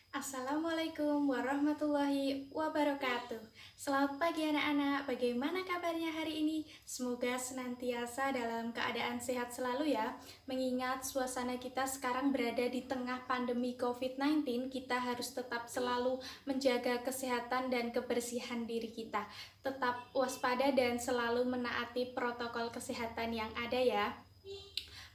Assalamualaikum warahmatullahi wabarakatuh. Selamat pagi anak-anak, bagaimana kabarnya hari ini? Semoga senantiasa dalam keadaan sehat selalu ya. Mengingat suasana kita sekarang berada di tengah pandemi COVID-19, kita harus tetap selalu menjaga kesehatan dan kebersihan diri kita. Tetap waspada dan selalu menaati protokol kesehatan yang ada ya.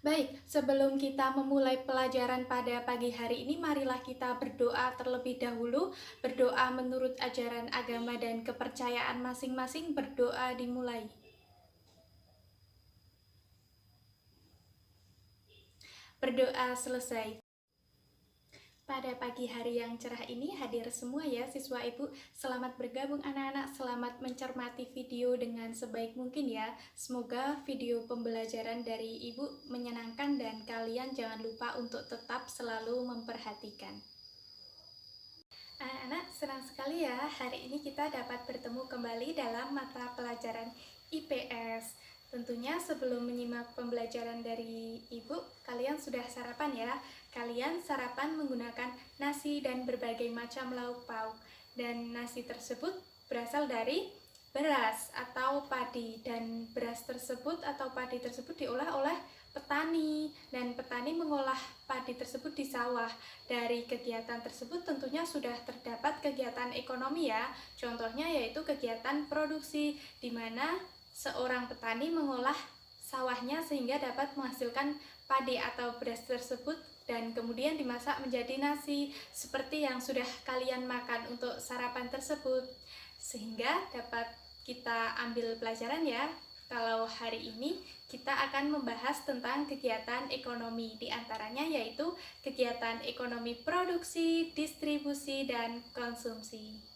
Baik, sebelum kita memulai pelajaran pada pagi hari ini, marilah kita berdoa terlebih dahulu. Berdoa menurut ajaran agama dan kepercayaan masing-masing. Berdoa dimulai. Berdoa selesai. Pada pagi hari yang cerah ini hadir semua ya siswa ibu. Selamat bergabung anak-anak, selamat mencermati video dengan sebaik mungkin ya. Semoga video pembelajaran dari ibu menyenangkan dan kalian jangan lupa untuk tetap selalu memperhatikan. Anak-anak, senang sekali ya hari ini kita dapat bertemu kembali dalam mata pelajaran IPS. Tentunya sebelum menyimak pembelajaran dari ibu, kalian sudah sarapan ya. Kalian sarapan menggunakan nasi dan berbagai macam lauk pauk. Dan nasi tersebut berasal dari beras atau padi. Dan beras tersebut atau padi tersebut diolah oleh petani, dan petani mengolah padi tersebut di sawah. Dari kegiatan tersebut tentunya sudah terdapat kegiatan ekonomi ya. Contohnya yaitu kegiatan produksi, di mana seorang petani mengolah sawahnya sehingga dapat menghasilkan padi atau beras tersebut dan kemudian dimasak menjadi nasi seperti yang sudah kalian makan untuk sarapan tersebut. Sehingga dapat kita ambil pelajaran ya. Kalau hari ini kita akan membahas tentang kegiatan ekonomi, diantaranya yaitu kegiatan ekonomi produksi, distribusi, dan konsumsi.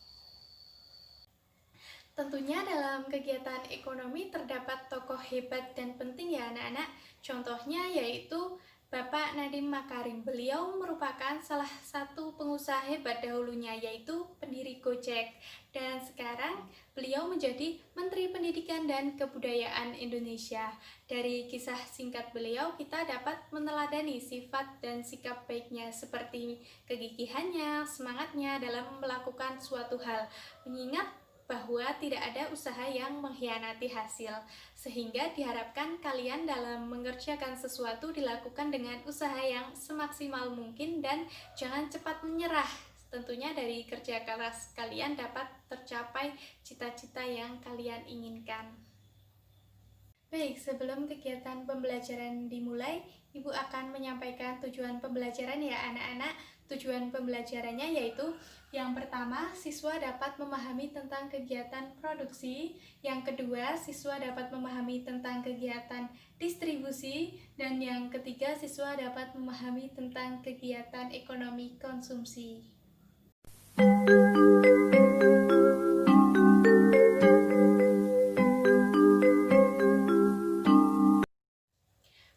Tentunya dalam kegiatan ekonomi terdapat tokoh hebat dan penting ya anak-anak. Contohnya yaitu Bapak Nadiem Makarim. Beliau merupakan salah satu pengusaha hebat dahulunya, yaitu pendiri Gojek. Dan sekarang beliau menjadi Menteri Pendidikan dan Kebudayaan Indonesia. Dari kisah singkat beliau kita dapat meneladani sifat dan sikap baiknya seperti kegigihannya, semangatnya dalam melakukan suatu hal. Mengingat bahwa tidak ada usaha yang mengkhianati hasil, sehingga diharapkan kalian dalam mengerjakan sesuatu dilakukan dengan usaha yang semaksimal mungkin dan jangan cepat menyerah. Tentunya dari kerja keras kalian dapat tercapai cita-cita yang kalian inginkan. Baik, sebelum kegiatan pembelajaran dimulai, Ibu akan menyampaikan tujuan pembelajaran ya anak-anak. Tujuan pembelajarannya yaitu yang pertama, siswa dapat memahami tentang kegiatan produksi. Yang kedua, siswa dapat memahami tentang kegiatan distribusi. Dan yang ketiga, siswa dapat memahami tentang kegiatan ekonomi konsumsi.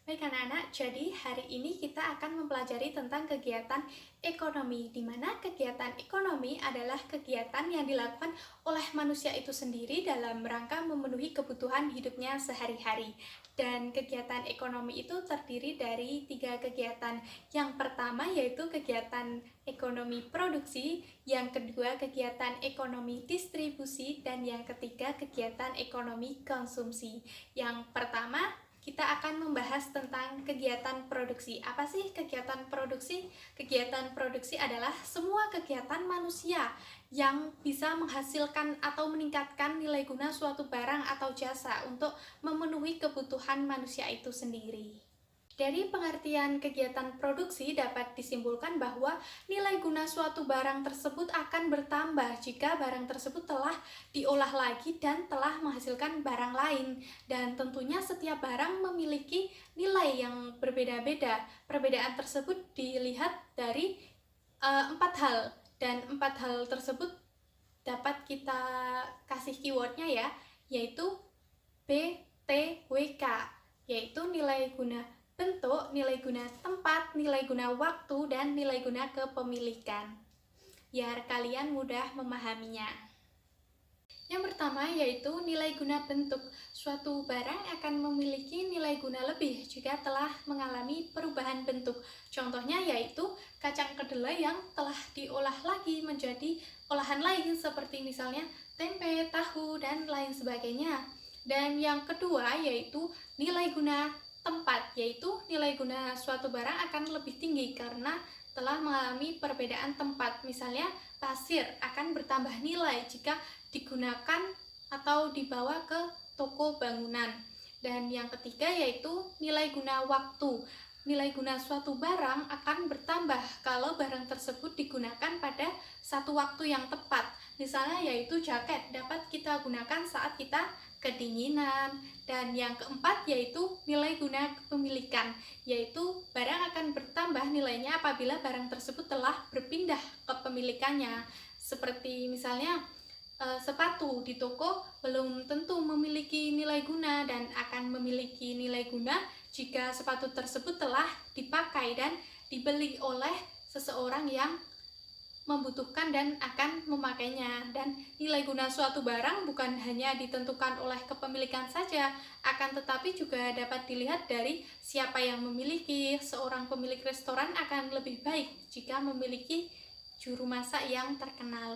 Baik anak-anak, jadi hari ini kita akan mempelajari tentang kegiatan ekonomi, di mana kegiatan ekonomi adalah kegiatan yang dilakukan oleh manusia itu sendiri dalam rangka memenuhi kebutuhan hidupnya sehari-hari. Dan kegiatan ekonomi itu terdiri dari 3 kegiatan. Yang pertama yaitu kegiatan ekonomi produksi, yang kedua kegiatan ekonomi distribusi, dan yang ketiga kegiatan ekonomi konsumsi. Yang pertama, kita akan membahas tentang kegiatan produksi. Apa sih kegiatan produksi? Kegiatan produksi adalah semua kegiatan manusia yang bisa menghasilkan atau meningkatkan nilai guna suatu barang atau jasa untuk memenuhi kebutuhan manusia itu sendiri. Dari pengertian kegiatan produksi dapat disimpulkan bahwa nilai guna suatu barang tersebut akan bertambah jika barang tersebut telah diolah lagi dan telah menghasilkan barang lain. Dan tentunya setiap barang memiliki nilai yang berbeda-beda. Perbedaan tersebut dilihat dari 4 hal, dan 4 hal tersebut dapat kita kasih keywordnya ya, yaitu BTWK, yaitu nilai guna bentuk, nilai guna tempat, nilai guna waktu, dan nilai guna kepemilikan. Biar kalian mudah memahaminya. Yang pertama yaitu nilai guna bentuk. Suatu barang akan memiliki nilai guna lebih jika telah mengalami perubahan bentuk. Contohnya yaitu kacang kedelai yang telah diolah lagi menjadi olahan lain seperti misalnya tempe, tahu, dan lain sebagainya. Dan yang kedua yaitu nilai guna tempat, yaitu nilai guna suatu barang akan lebih tinggi karena telah mengalami perbedaan tempat. Misalnya pasir akan bertambah nilai jika digunakan atau dibawa ke toko bangunan. Dan yang ketiga yaitu nilai guna waktu. Nilai guna suatu barang akan bertambah kalau barang tersebut digunakan pada satu waktu yang tepat. Misalnya yaitu jaket dapat kita gunakan saat kita kedinginan. Dan yang keempat yaitu nilai guna kepemilikan, yaitu barang akan bertambah nilainya apabila barang tersebut telah berpindah kepemilikannya. Seperti misalnya sepatu di toko belum tentu memiliki nilai guna dan akan memiliki nilai guna jika sepatu tersebut telah dipakai dan dibeli oleh seseorang yang membutuhkan dan akan memakainya. Dan nilai guna suatu barang bukan hanya ditentukan oleh kepemilikan saja, akan tetapi juga dapat dilihat dari siapa yang memiliki. Seorang pemilik restoran akan lebih baik jika memiliki juru masak yang terkenal.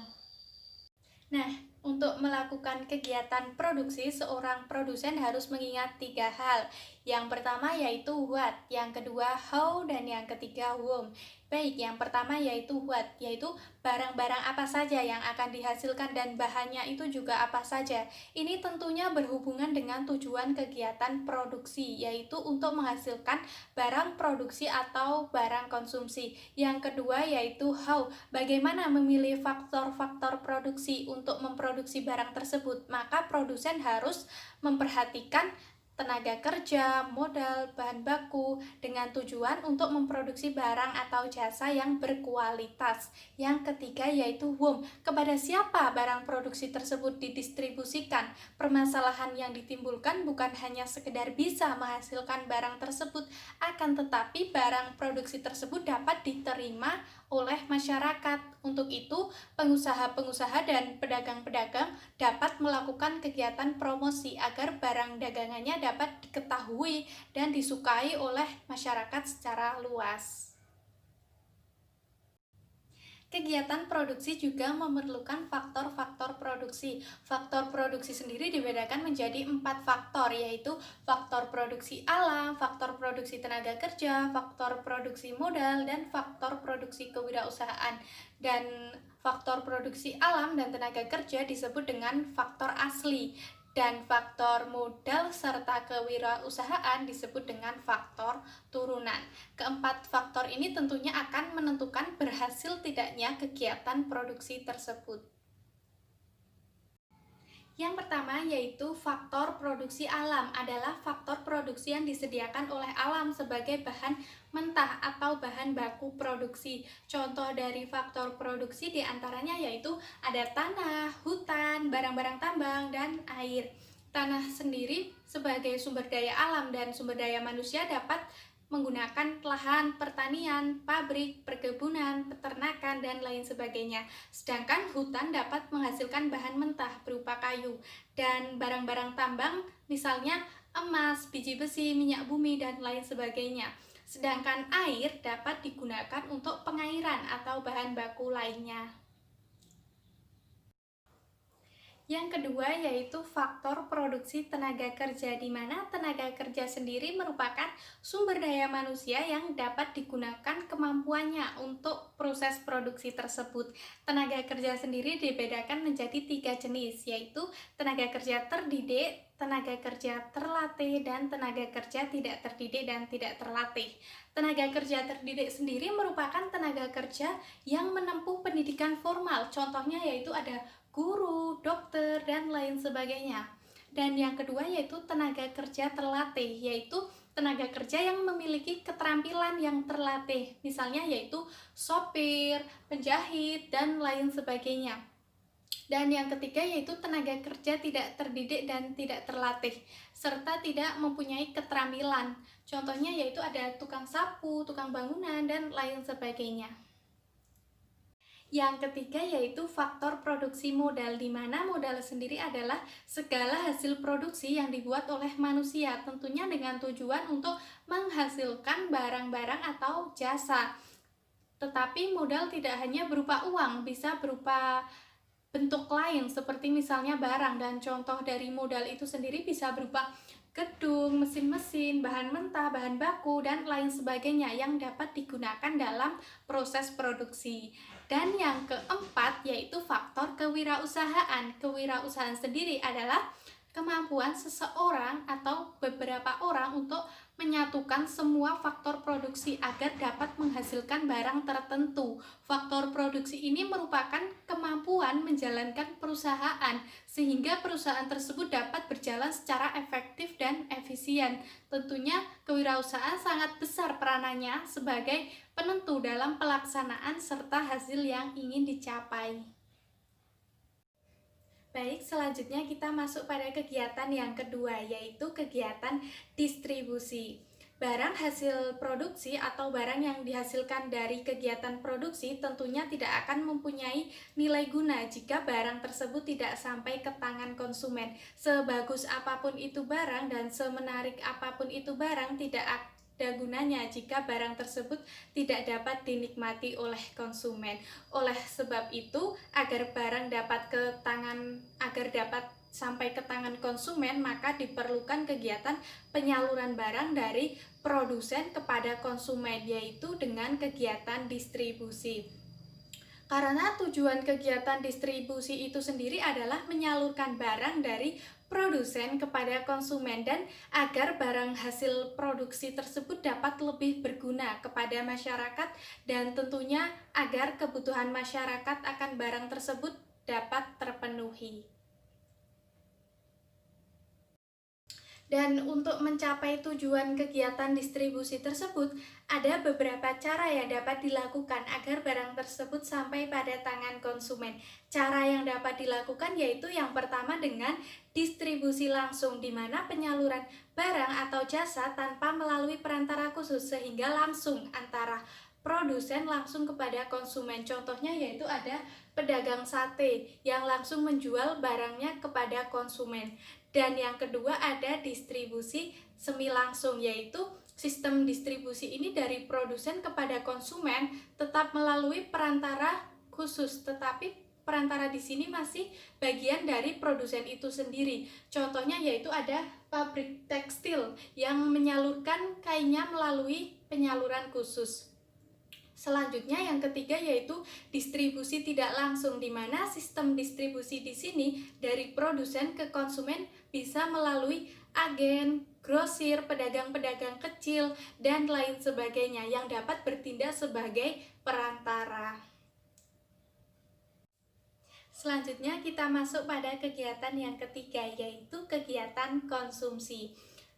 Nah, untuk melakukan kegiatan produksi, seorang produsen harus mengingat 3 hal. Yang pertama yaitu what, yang kedua how, dan yang ketiga whom. Baik, yang pertama yaitu what, yaitu barang-barang apa saja yang akan dihasilkan dan bahannya itu juga apa saja. Ini tentunya berhubungan dengan tujuan kegiatan produksi, yaitu untuk menghasilkan barang produksi atau barang konsumsi. Yang kedua yaitu how, bagaimana memilih faktor-faktor produksi untuk memproduksi barang tersebut. Maka produsen harus memperhatikan tenaga kerja, modal, bahan baku dengan tujuan untuk memproduksi barang atau jasa yang berkualitas. Yang ketiga yaitu whom, kepada siapa barang produksi tersebut didistribusikan. Permasalahan yang ditimbulkan bukan hanya sekedar bisa menghasilkan barang tersebut, akan tetapi barang produksi tersebut dapat diterima oleh masyarakat. Untuk itu, pengusaha-pengusaha dan pedagang-pedagang dapat melakukan kegiatan promosi agar barang dagangannya dapat diketahui dan disukai oleh masyarakat secara luas. Kegiatan produksi juga memerlukan faktor-faktor produksi. Faktor produksi sendiri dibedakan menjadi 4 faktor, yaitu faktor produksi alam, faktor produksi tenaga kerja, faktor produksi modal, dan faktor produksi kewirausahaan. Dan faktor produksi alam dan tenaga kerja disebut dengan faktor asli, dan faktor modal serta kewirausahaan disebut dengan faktor turunan. Keempat faktor ini tentunya akan menentukan berhasil tidaknya kegiatan produksi tersebut. Yang pertama yaitu faktor produksi alam, adalah faktor produksi yang disediakan oleh alam sebagai bahan mentah atau bahan baku produksi. Contoh dari faktor produksi diantaranya yaitu ada tanah, hutan, barang-barang tambang, dan air. Tanah sendiri sebagai sumber daya alam dan sumber daya manusia dapat menggunakan lahan pertanian, pabrik, perkebunan, peternakan, dan lain sebagainya. Sedangkan hutan dapat menghasilkan bahan mentah berupa kayu. Dan barang-barang tambang misalnya emas, biji besi, minyak bumi, dan lain sebagainya. Sedangkan air dapat digunakan untuk pengairan atau bahan baku lainnya. Yang kedua yaitu faktor produksi tenaga kerja, di mana tenaga kerja sendiri merupakan sumber daya manusia yang dapat digunakan kemampuannya untuk proses produksi tersebut. Tenaga kerja sendiri dibedakan menjadi 3 jenis, yaitu tenaga kerja terdidik, tenaga kerja terlatih, dan tenaga kerja tidak terdidik dan tidak terlatih. Tenaga kerja terdidik sendiri merupakan tenaga kerja yang menempuh pendidikan formal, contohnya yaitu ada guru, dokter, dan lain sebagainya. Dan yang kedua yaitu tenaga kerja terlatih, yaitu tenaga kerja yang memiliki keterampilan yang terlatih, misalnya yaitu sopir, penjahit, dan lain sebagainya. Dan yang ketiga yaitu tenaga kerja tidak terdidik dan tidak terlatih, serta tidak mempunyai keterampilan. Contohnya yaitu ada tukang sapu, tukang bangunan, dan lain sebagainya. Yang ketiga yaitu faktor produksi modal, di mana modal sendiri adalah segala hasil produksi yang dibuat oleh manusia, tentunya dengan tujuan untuk menghasilkan barang-barang atau jasa. Tetapi modal tidak hanya berupa uang, bisa berupa bentuk lain seperti misalnya barang, dan contoh dari modal itu sendiri bisa berupa gedung, mesin-mesin, bahan mentah, bahan baku, dan lain sebagainya yang dapat digunakan dalam proses produksi. Dan yang keempat yaitu faktor kewirausahaan. Kewirausahaan sendiri adalah kemampuan seseorang atau beberapa orang untuk menyatukan semua faktor produksi agar dapat menghasilkan barang tertentu. Faktor produksi ini merupakan kemampuan menjalankan perusahaan sehingga perusahaan tersebut dapat berjalan secara efektif dan efisien. Tentunya kewirausahaan sangat besar peranannya sebagai penentu dalam pelaksanaan serta hasil yang ingin dicapai. Baik, selanjutnya kita masuk pada kegiatan yang kedua, yaitu kegiatan distribusi. Barang hasil produksi atau barang yang dihasilkan dari kegiatan produksi tentunya tidak akan mempunyai nilai guna jika barang tersebut tidak sampai ke tangan konsumen. Sebagus apapun itu barang dan semenarik apapun itu barang, tidak ada gunanya jika barang tersebut tidak dapat dinikmati oleh konsumen. Oleh sebab itu, agar barang dapat sampai ke tangan konsumen, maka diperlukan kegiatan penyaluran barang dari produsen kepada konsumen, yaitu dengan kegiatan distribusi. Karena tujuan kegiatan distribusi itu sendiri adalah menyalurkan barang dari produsen kepada konsumen, dan agar barang hasil produksi tersebut dapat lebih berguna kepada masyarakat, dan tentunya agar kebutuhan masyarakat akan barang tersebut dapat terpenuhi. Dan untuk mencapai tujuan kegiatan distribusi tersebut, ada beberapa cara yang dapat dilakukan agar barang tersebut sampai pada tangan konsumen. Cara yang dapat dilakukan yaitu yang pertama dengan distribusi langsung, di mana penyaluran barang atau jasa tanpa melalui perantara khusus, sehingga langsung antara produsen langsung kepada konsumen. Contohnya yaitu ada pedagang sate yang langsung menjual barangnya kepada konsumen. Dan yang kedua ada distribusi semi langsung, yaitu sistem distribusi ini dari produsen kepada konsumen tetap melalui perantara khusus, tetapi perantara di sini masih bagian dari produsen itu sendiri. Contohnya yaitu ada pabrik tekstil yang menyalurkan kainnya melalui penyaluran khusus. Selanjutnya yang ketiga yaitu distribusi tidak langsung, di mana sistem distribusi di sini dari produsen ke konsumen bisa melalui agen, grosir, pedagang-pedagang kecil, dan lain sebagainya yang dapat bertindak sebagai perantara. Selanjutnya kita masuk pada kegiatan yang ketiga, yaitu kegiatan konsumsi.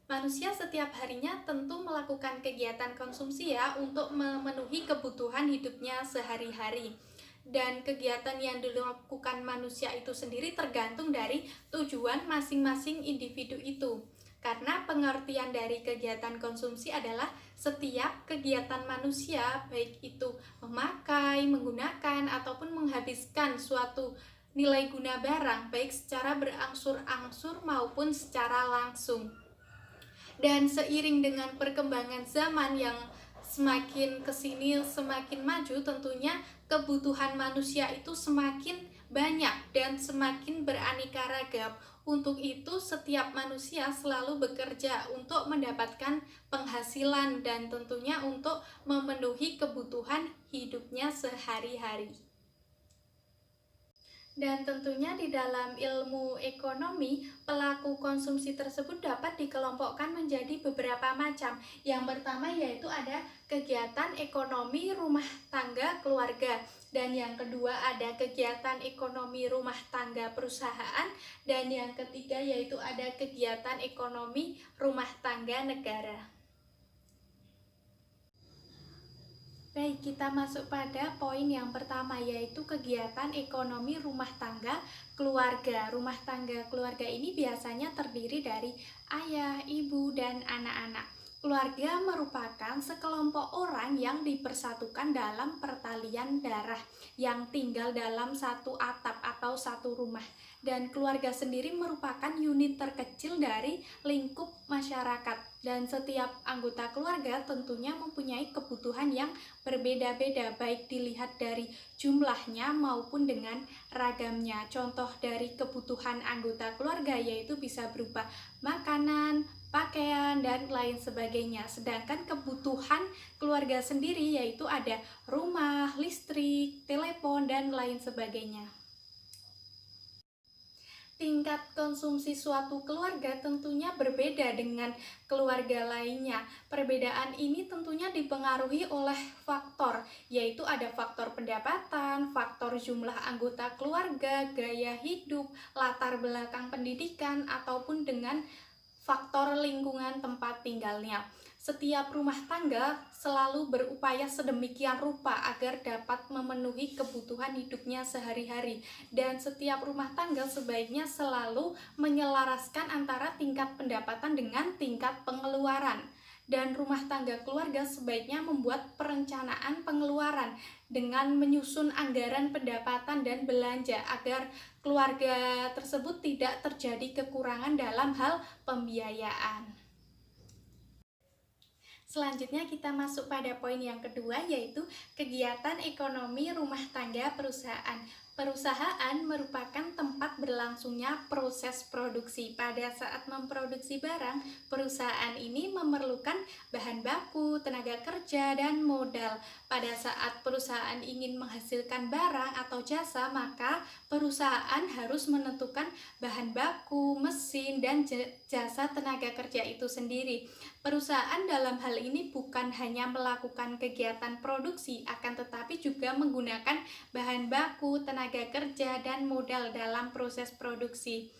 Manusia setiap harinya tentu melakukan kegiatan konsumsi ya, untuk memenuhi kebutuhan hidupnya sehari-hari. Dan kegiatan yang dilakukan manusia itu sendiri tergantung dari tujuan masing-masing individu itu. Karena pengertian dari kegiatan konsumsi adalah setiap kegiatan manusia, baik itu memakai, menggunakan, ataupun menghabiskan suatu nilai guna barang, baik secara berangsur-angsur maupun secara langsung. Dan seiring dengan perkembangan zaman yang semakin kesini semakin maju, tentunya kebutuhan manusia itu semakin banyak dan semakin beraneka ragam. Untuk itu setiap manusia selalu bekerja untuk mendapatkan penghasilan dan tentunya untuk memenuhi kebutuhan hidupnya sehari-hari. Dan tentunya di dalam ilmu ekonomi, pelaku konsumsi tersebut dapat dikelompokkan menjadi beberapa macam. Yang pertama yaitu ada kegiatan ekonomi rumah tangga keluarga. Dan yang kedua ada kegiatan ekonomi rumah tangga perusahaan. Dan yang ketiga yaitu ada kegiatan ekonomi rumah tangga negara. Baik, kita masuk pada poin yang pertama, yaitu kegiatan ekonomi rumah tangga keluarga. Rumah tangga keluarga ini biasanya terdiri dari ayah, ibu, dan anak-anak. Keluarga merupakan sekelompok orang yang dipersatukan dalam pertalian darah yang tinggal dalam satu atap atau satu rumah. Dan keluarga sendiri merupakan unit terkecil dari lingkup masyarakat. Dan setiap anggota keluarga tentunya mempunyai kebutuhan yang berbeda-beda, baik dilihat dari jumlahnya maupun dengan ragamnya. Contoh dari kebutuhan anggota keluarga yaitu bisa berupa makanan, pakaian, dan lain sebagainya. Sedangkan kebutuhan keluarga sendiri yaitu ada rumah, listrik, telepon, dan lain sebagainya. Tingkat konsumsi suatu keluarga tentunya berbeda dengan keluarga lainnya. Perbedaan ini tentunya dipengaruhi oleh faktor, yaitu ada faktor pendapatan, faktor jumlah anggota keluarga, gaya hidup, latar belakang pendidikan, ataupun dengan faktor lingkungan tempat tinggalnya. Setiap rumah tangga selalu berupaya sedemikian rupa agar dapat memenuhi kebutuhan hidupnya sehari-hari. Dan setiap rumah tangga sebaiknya selalu menyelaraskan antara tingkat pendapatan dengan tingkat pengeluaran. Dan rumah tangga keluarga sebaiknya membuat perencanaan pengeluaran dengan menyusun anggaran pendapatan dan belanja agar keluarga tersebut tidak terjadi kekurangan dalam hal pembiayaan. Selanjutnya kita masuk pada poin yang kedua, yaitu kegiatan ekonomi rumah tangga perusahaan. Perusahaan merupakan tempat berlangsungnya proses produksi. Pada saat memproduksi barang, perusahaan ini memerlukan bahan baku, tenaga kerja, dan modal. Pada saat perusahaan ingin menghasilkan barang atau jasa, maka perusahaan harus menentukan bahan baku, mesin, dan jasa tenaga kerja itu sendiri. Perusahaan dalam hal ini bukan hanya melakukan kegiatan produksi, akan tetapi juga menggunakan bahan baku, tenaga kerja, dan modal dalam proses produksi.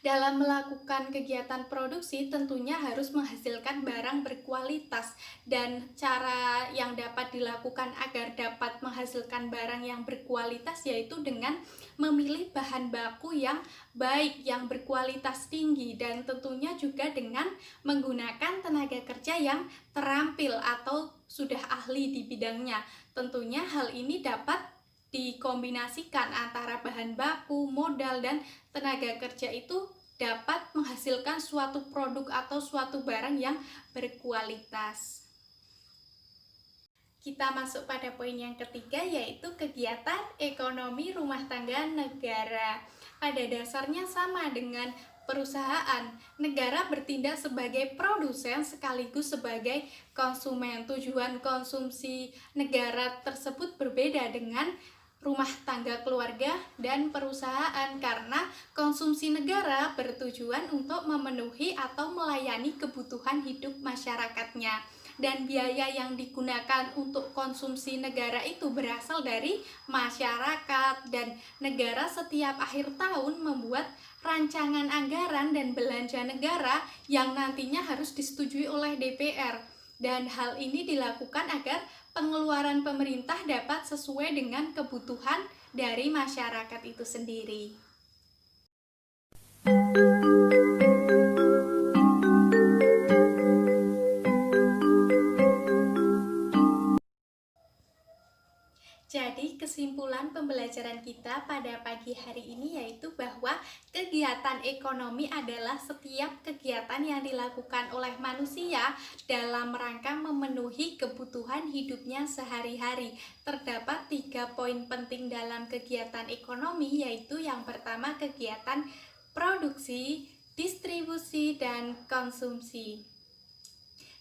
Dalam melakukan kegiatan produksi tentunya harus menghasilkan barang berkualitas, dan cara yang dapat dilakukan agar dapat menghasilkan barang yang berkualitas yaitu dengan memilih bahan baku yang baik, yang berkualitas tinggi, dan tentunya juga dengan menggunakan tenaga kerja yang terampil atau sudah ahli di bidangnya. Tentunya hal ini dapat dikombinasikan antara bahan baku, modal, dan tenaga kerja itu dapat menghasilkan suatu produk atau suatu barang yang berkualitas. Kita masuk pada poin yang ketiga, yaitu kegiatan ekonomi rumah tangga negara. Pada dasarnya sama dengan perusahaan, negara bertindak sebagai produsen sekaligus sebagai konsumen. Tujuan konsumsi negara tersebut berbeda dengan rumah tangga keluarga dan perusahaan, karena konsumsi negara bertujuan untuk memenuhi atau melayani kebutuhan hidup masyarakatnya, dan biaya yang digunakan untuk konsumsi negara itu berasal dari masyarakat, dan negara setiap akhir tahun membuat rancangan anggaran dan belanja negara yang nantinya harus disetujui oleh DPR. Dan hal ini dilakukan agar pengeluaran pemerintah dapat sesuai dengan kebutuhan dari masyarakat itu sendiri. Jadi kesimpulan pembelajaran kita pada pagi hari ini yaitu bahwa kegiatan ekonomi adalah setiap kegiatan yang dilakukan oleh manusia dalam rangka memenuhi kebutuhan hidupnya sehari-hari. Terdapat 3 poin penting dalam kegiatan ekonomi, yaitu yang pertama kegiatan produksi, distribusi, dan konsumsi.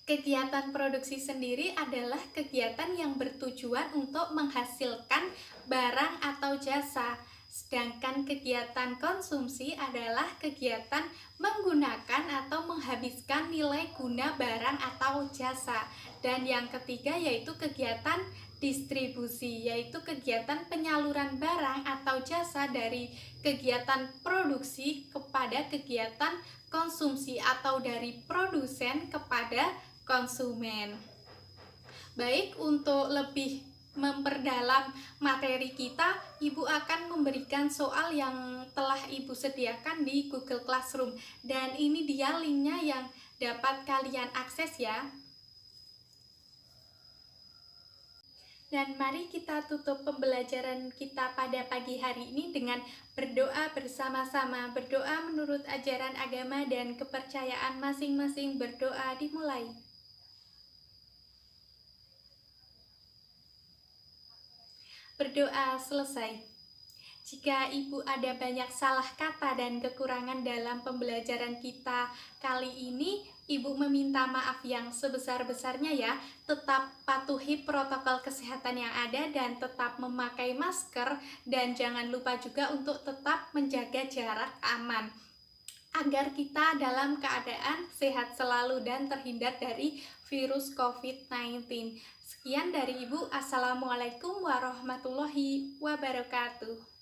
Kegiatan produksi sendiri adalah kegiatan yang bertujuan untuk menghasilkan barang atau jasa. Sedangkan kegiatan konsumsi adalah kegiatan menggunakan atau menghabiskan nilai guna barang atau jasa. Dan yang ketiga yaitu kegiatan distribusi, yaitu kegiatan penyaluran barang atau jasa dari kegiatan produksi kepada kegiatan konsumsi atau dari produsen kepada konsumen. Baik, untuk lebih memperdalam materi kita, Ibu akan memberikan soal yang telah Ibu sediakan di Google Classroom. Dan ini dia linknya yang dapat kalian akses ya. Dan mari kita tutup pembelajaran kita pada pagi hari ini dengan berdoa bersama-sama. Berdoa menurut ajaran agama dan kepercayaan masing-masing. Berdoa dimulai. Berdoa selesai. Jika Ibu ada banyak salah kata dan kekurangan dalam pembelajaran kita kali ini, Ibu meminta maaf yang sebesar-besarnya ya. Tetap patuhi protokol kesehatan yang ada dan tetap memakai masker, dan jangan lupa juga untuk tetap menjaga jarak aman agar kita dalam keadaan sehat selalu dan terhindar dari virus COVID-19. Sekian dari Ibu. Assalamualaikum warahmatullahi wabarakatuh.